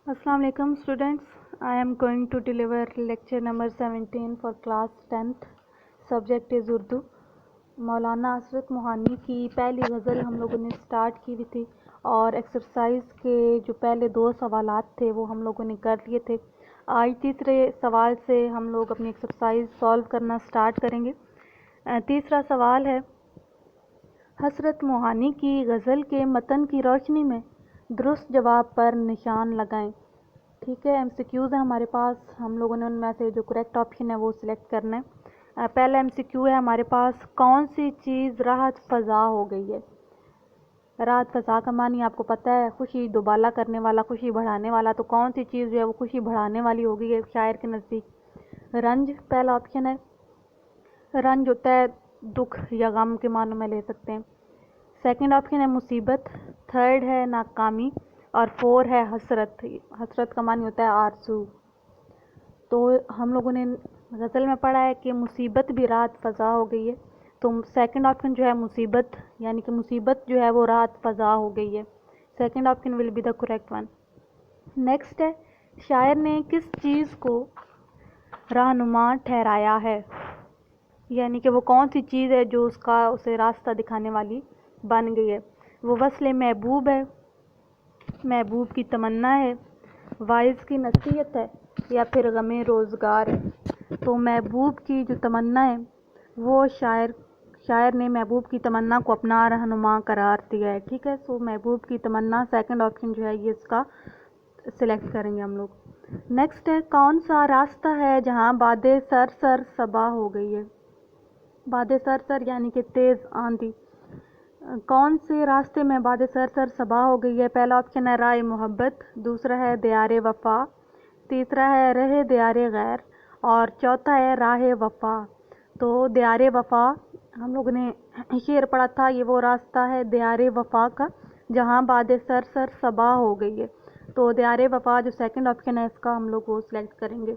Assalamu alaikum students. I am going to deliver lecture number 17 for class 10th. Subject is Urdu. Maulana Hasrat Mohani کی پہلی غزل ہم لوگوں نے start کی ہوئی تھی اور ایکسرسائز کے جو پہلے 2 سوالات تھے وہ ہم لوگوں نے کر لیے تھے. آج تیسرے سوال سے ہم لوگ اپنی ایکسرسائز سالو کرنا سٹارٹ کریں گے. تیسرا سوال ہے، حسرت موہانی کی غزل کے متن کی روشنی میں درست جواب پر نشان لگائیں. ٹھیک ہے، ایم سی کیوز ہیں ہمارے پاس. ہم لوگوں نے ان میں سے جو کریکٹ آپشن ہے وہ سلیکٹ کرنا ہے. پہلا ایم سی کیو ہے ہمارے پاس، کون سی چیز راحت فضا ہو گئی ہے؟ راحت فضا کا معنی آپ کو پتہ ہے، خوشی دوبالا کرنے والا، خوشی بڑھانے والا. تو کون سی چیز جو ہے وہ خوشی بڑھانے والی ہو گئی ہے شاعر کے نزدیک؟ رنج پہلا آپشن ہے. رنج ہوتا ہے دکھ یا غم کے معنوں میں لے سکتے ہیں. سیکنڈ آپشن ہے مصیبت. تھرڈ ہے ناکامی. اور 4 ہے حسرت. حسرت کا معنی ہوتا ہے آرزو. تو ہم لوگوں نے غزل میں پڑھا ہے کہ مصیبت بھی راحت فضا ہو گئی ہے. تو سیکنڈ آپشن جو ہے مصیبت، یعنی کہ مصیبت جو ہے وہ راحت فضا ہو گئی ہے. Second option will be the correct one. Next ہے، شاعر نے کس چیز کو رہنما ٹھہرایا ہے؟ یعنی کہ وہ کون سی چیز ہے جو اسے راستہ دکھانے والی بن گئی ہے؟ وہ وصل محبوب ہے، محبوب کی تمنا ہے، واعظ کی نصیحت ہے، یا پھر غم روزگار ہے؟ تو محبوب کی جو تمنا ہے وہ شاعر نے محبوب کی تمنا کو اپنا رہنما قرار دیا ہے. ٹھیک ہے، سو محبوب کی تمنا سیکنڈ آپشن جو ہے یہ اس کا سلیکٹ کریں گے ہم لوگ. نیکسٹ ہے، کون سا راستہ ہے جہاں باد سر سر صبا ہو گئی ہے؟ باد سر سر یعنی کہ تیز آندھی. کون سے راستے میں باد سر سر صبا ہو گئی ہے؟ پہلا آپشن ہے راہ محبت، دوسرا ہے دیار وفا، تیسرا ہے رہ دیار غیر، اور چوتھا ہے راہ وفا. تو دیار وفا ہم لوگوں نے شعر پڑھا تھا، یہ وہ راستہ ہے دیار وفا کا جہاں باد سر سر صبا ہو گئی ہے. تو دیار وفا جو سیکنڈ آپشن ہے اس کا ہم لوگ وہ سلیکٹ کریں گے.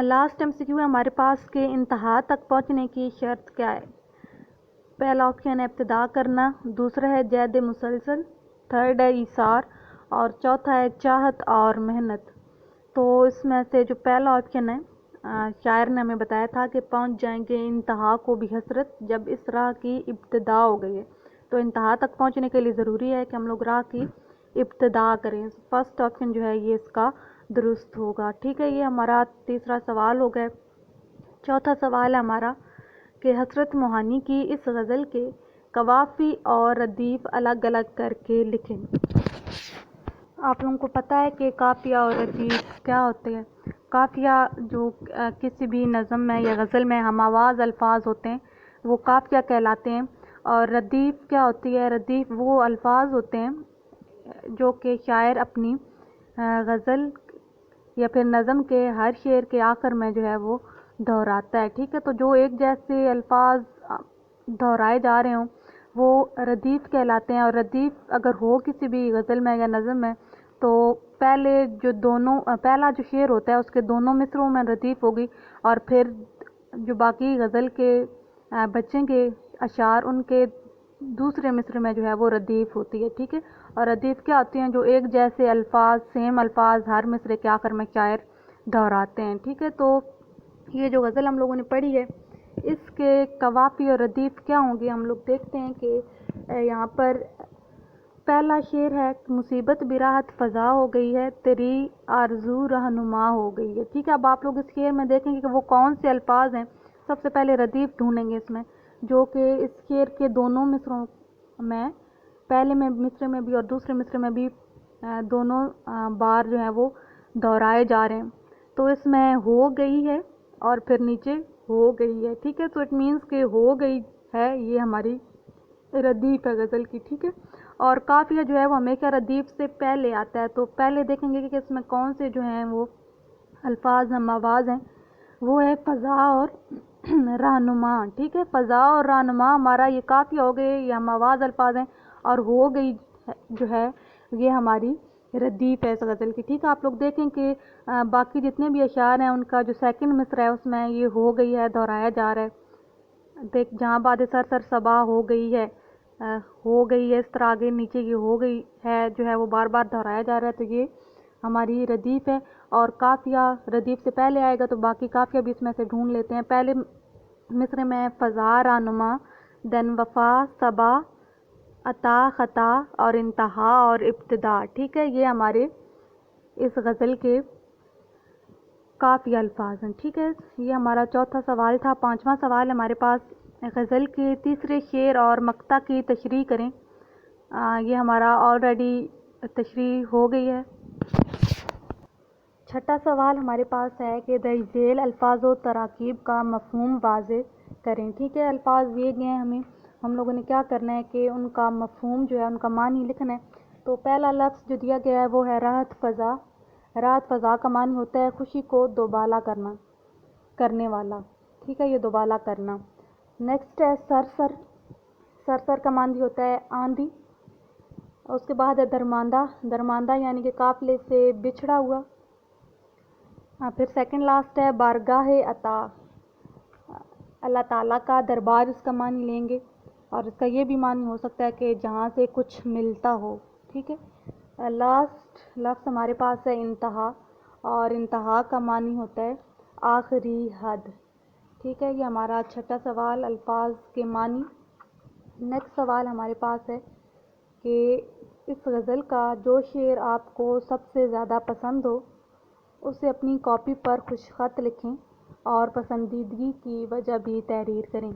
لاسٹ ایم سی کیو ہے ہمارے پاس کہ انتہا تک پہنچنے کی شرط کیا ہے؟ پہلا آپشن ہے ابتدا کرنا، دوسرا ہے جید مسلسل، تھرڈ ہے ایثار، اور چوتھا ہے چاہت اور محنت. تو اس میں سے جو پہلا آپشن ہے شاعر نے ہمیں بتایا تھا کہ پہنچ جائیں گے انتہا کو بھی حسرت جب اس راہ کی ابتدا ہو گئی ہے. تو انتہا تک پہنچنے کے لیے ضروری ہے کہ ہم لوگ راہ کی ابتدا کریں. فرسٹ آپشن جو ہے یہ اس کا درست ہوگا. ٹھیک ہے، یہ ہمارا تیسرا سوال ہو گیا. چوتھا سوال ہے ہمارا کہ حسرت موہانی کی اس غزل کے قوافی اور ردیف الگ الگ کر کے لکھیں. آپ لوگوں کو پتہ ہے کہ قافیہ اور ردیف کیا ہوتے ہیں؟ قافیہ جو کسی بھی نظم میں یا غزل میں ہم آواز الفاظ ہوتے ہیں وہ قافیہ کہلاتے ہیں. اور ردیف کیا ہوتی ہے؟ ردیف وہ الفاظ ہوتے ہیں جو کہ شاعر اپنی غزل یا پھر نظم کے ہر شعر کے آخر میں جو ہے وہ دہراتا ہے. ٹھیک ہے، تو جو ایک جیسے الفاظ دہرائے جا رہے ہوں وہ ردیف کہلاتے ہیں. اور ردیف اگر ہو کسی بھی غزل میں یا نظم میں تو پہلا جو شعر ہوتا ہے اس کے دونوں مصرعوں میں ردیف ہوگی، اور پھر جو باقی غزل کے بچیں کے اشعار ان کے دوسرے مصرع میں جو ہے وہ ردیف ہوتی ہے. ٹھیک ہے، اور ردیف کیا ہوتی ہیں؟ جو ایک جیسے الفاظ، سیم الفاظ ہر مصرع کے آخر میں شاعر دہراتے ہیں. ٹھیک ہے، تو یہ جو غزل ہم لوگوں نے پڑھی ہے اس کے قوافی اور ردیف کیا ہوں گے ہم لوگ دیکھتے ہیں کہ یہاں پر پہلا شعر ہے، مصیبت بھی راحت فضا ہو گئی ہے، تیری آرزو رہنما ہو گئی ہے. ٹھیک ہے، اب آپ لوگ اس شعر میں دیکھیں گے کہ وہ کون سے الفاظ ہیں. سب سے پہلے ردیف ڈھونڈیں گے اس میں، جو کہ اس شعر کے دونوں مصرعوں میں، پہلے میں مصرع میں بھی اور دوسرے مصرع میں بھی دونوں بار جو ہیں وہ دہرائے جا رہے ہیں. تو اس میں ہو گئی ہے اور پھر نیچے ہو گئی ہے. ٹھیک ہے، تو اٹ مینس کہ ہو گئی ہے یہ ہماری ردیف ہے غزل کی. ٹھیک ہے، اور قافیہ جو ہے وہ ہمیشہ ردیف سے پہلے آتا ہے. تو پہلے دیکھیں گے کہ اس میں کون سے جو ہیں وہ الفاظ ہم آواز ہیں، وہ ہے فضا اور رہنما. ٹھیک ہے، فضا اور رہنما ہمارا یہ قافیہ ہو گئے، یہ ہم آواز الفاظ ہیں، اور ہو گئی جو ہے یہ ہماری ردیف ہے اس غزل کی. ٹھیک ہے، آپ لوگ دیکھیں کہ باقی جتنے بھی اشعار ہیں ان کا جو سیکنڈ مصرع ہے اس میں یہ ہو گئی ہے دہرایا جا رہا ہے. دیکھ جہاں باد سر سر صبا ہو گئی ہے، ہو گئی ہے، اس طرح آگے نیچے یہ ہو گئی ہے جو ہے وہ بار بار دہرایا جا رہا ہے. تو یہ ہماری ردیف ہے، اور قافیہ ردیف سے پہلے آئے گا تو باقی قافیہ بھی اس میں سے ڈھونڈ لیتے ہیں۔ پہلے مصرے میں فضا، رانما، دن، وفا، صبا، عطا، خطا اور انتہا اور ابتدا، ٹھیک ہے، یہ ہمارے اس غزل کے قافیہ الفاظ ہیں، ٹھیک ہے۔ یہ ہمارا چوتھا سوال تھا۔ پانچواں سوال ہمارے پاس، غزل کے تیسرے شعر اور مقطع کی تشریح کریں۔ یہ ہمارا آلریڈی تشریح ہو گئی ہے۔ چھٹا سوال ہمارے پاس ہے کہ درج ذیل الفاظ و تراکیب کا مفہوم واضح کریں، ٹھیک ہے۔ الفاظ دیے گئے ہیں ہمیں، ہم لوگوں نے کیا کرنا ہے کہ ان کا مفہوم جو ہے، ان کا معنی لکھنا ہے۔ تو پہلا لفظ جو دیا گیا ہے وہ ہے راحت فضا۔ راحت فضا کا معنی ہوتا ہے خوشی کو دوبالا کرنے والا، ٹھیک ہے، یہ دوبالا کرنا۔ نیکسٹ ہے سرسر۔ سرسر کا معنی ہوتا ہے آندھی۔ اس کے بعد ہے درماندہ۔ درماندہ یعنی کہ قافلے سے بچھڑا ہوا۔ پھر سیکنڈ لاسٹ ہے بارگاہ عطا۔ اللہ تعالیٰ کا دربار اس کا معنی لیں گے، اور اس کا یہ بھی معنی ہو سکتا ہے کہ جہاں سے کچھ ملتا ہو، ٹھیک ہے۔ لاسٹ لفظ ہمارے پاس ہے انتہا، اور انتہا کا معنی ہوتا ہے آخری حد، ٹھیک ہے۔ یہ ہمارا چھٹا سوال، الفاظ کے معنی۔ نیکسٹ سوال ہمارے پاس ہے کہ اس غزل کا جو شعر آپ کو سب سے زیادہ پسند ہو اسے اپنی کاپی پر خوش خط لکھیں اور پسندیدگی کی وجہ بھی تحریر کریں۔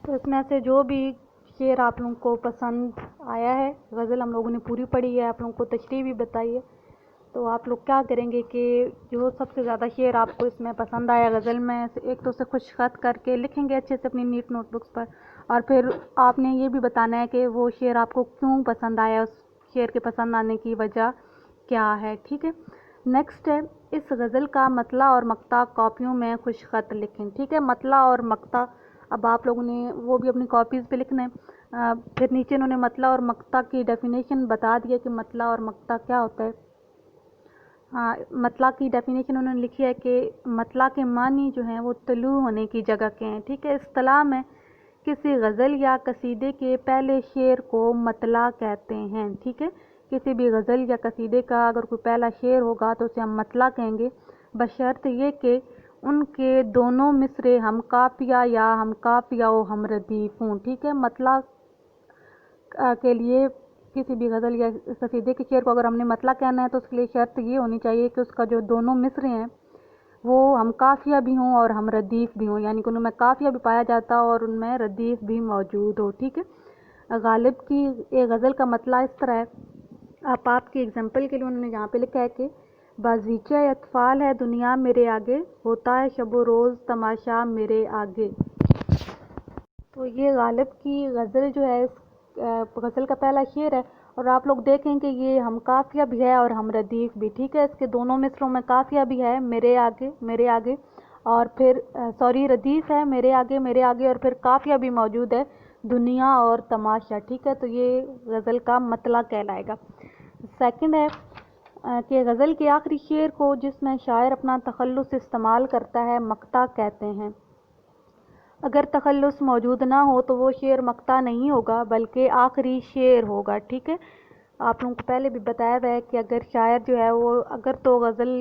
تو اس میں سے جو بھی شعر آپ لوگوں کو پسند آیا ہے، غزل ہم لوگوں نے پوری پڑھی ہے، آپ لوگوں کو تشریح بھی بتائی ہے، تو آپ لوگ کیا کریں گے کہ جو سب سے زیادہ شعر آپ کو اس میں پسند آیا غزل میں، ایک تو اسے خوش خط کر کے لکھیں گے اچھے سے اپنی نیٹ نوٹ بکس پر، اور پھر آپ نے یہ بھی بتانا ہے کہ وہ شعر آپ کو کیوں پسند آیا، اس شعر کے پسند آنے کی وجہ کیا ہے، ٹھیک ہے۔ نیکسٹ ہے اس غزل کا مطلع اور مقطع کاپیوں میں خوش خط لکھیں، ٹھیک ہے۔ مطلع اور مقطع اب آپ لوگوں نے وہ بھی اپنی کاپیز پہ لکھنا ہے۔ پھر نیچے انہوں نے مطلع اور مقطع کی ڈیفینیشن بتا دیا کہ مطلع اور مقطع کیا ہوتا ہے۔ مطلع کی ڈیفینیشن انہوں نے لکھی ہے کہ مطلع کے معنی جو ہیں وہ طلوع ہونے کی جگہ کے ہیں، ٹھیک ہے۔ اصطلاح میں کسی غزل یا قصیدے کے پہلے شعر کو مطلع کہتے ہیں، ٹھیک ہے۔ کسی بھی غزل یا قصیدے کا اگر کوئی پہلا شعر ہوگا تو اسے ہم مطلع کہیں گے، بشرط یہ کہ ان کے دونوں مصرے ہم قافیہ یا ہم قافیہ و ہم ردیف ہوں، ٹھیک ہے۔ مطلع کے لیے کسی بھی غزل یا قصیدے کے شعر کو اگر ہم نے مطلع کہنا ہے تو اس کے لیے شرط یہ ہونی چاہیے کہ اس کا جو دونوں مصرے ہیں وہ ہم قافیہ بھی ہوں اور ہم ردیف بھی ہوں، یعنی کہ ان میں قافیہ بھی پایا جاتا اور ان میں ردیف بھی موجود ہو، ٹھیک ہے۔ غالب کی ایک غزل کا مطلع اس طرح ہے، آپ کی اگزامپل کے لیے انہوں نے یہاں پہ لکھا ہے کہ بازیچہ اطفال ہے دنیا میرے آگے، ہوتا ہے شب و روز تماشا میرے آگے۔ تو یہ غالب کی غزل جو ہے، اس غزل کا پہلا شعر ہے، اور آپ لوگ دیکھیں کہ یہ ہم قافیہ بھی ہے اور ہم ردیف بھی، ٹھیک ہے۔ اس کے دونوں مصروں میں قافیہ بھی ہے میرے آگے، اور پھر ردیف ہے میرے آگے، اور پھر قافیہ بھی موجود ہے دنیا اور تماشا، ٹھیک ہے۔ تو یہ غزل کا مطلع کہلائے گا۔ سیکنڈ ہے کہ غزل کے آخری شعر کو جس میں شاعر اپنا تخلص استعمال کرتا ہے مقطع کہتے ہیں۔ اگر تخلص موجود نہ ہو تو وہ شعر مقطع نہیں ہوگا بلکہ آخری شعر ہوگا، ٹھیک ہے۔ آپ لوگوں کو پہلے بھی بتایا ہوا ہے کہ اگر شاعر جو ہے وہ اگر تو غزل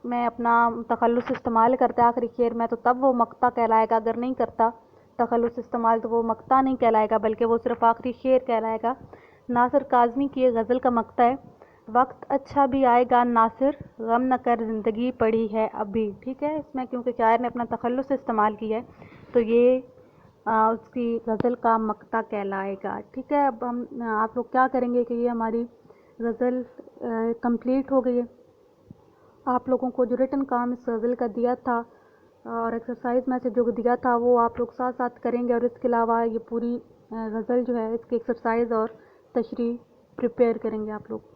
میں اپنا تخلص استعمال کرتا ہے آخری شعر میں تو تب وہ مقطع کہلائے گا، اگر نہیں کرتا تخلص استعمال تو وہ مقطع نہیں کہلائے گا بلکہ وہ صرف آخری شعر کہلائے گا۔ ناصر کاظمی کی ایک غزل کا مقطع ہے، وقت اچھا بھی آئے گا ناصر غم نہ کر زندگی پڑی ہے ابھی، ٹھیک ہے۔ اس میں کیونکہ شاعر نے اپنا تخلص استعمال کیا ہے تو یہ اس کی غزل کا مقطع کہلائے گا، ٹھیک ہے۔ اب آپ لوگ کیا کریں گے کہ یہ ہماری غزل کمپلیٹ ہو گئی ہے۔ آپ لوگوں کو جو ریٹن کام اس غزل کا دیا تھا اور ایکسرسائز میں سے جو دیا تھا وہ آپ لوگ ساتھ ساتھ کریں گے، اور اس کے علاوہ یہ پوری غزل جو ہے اس کی ایکسرسائز اور تشریح پریپیئر کریں گے آپ لوگ۔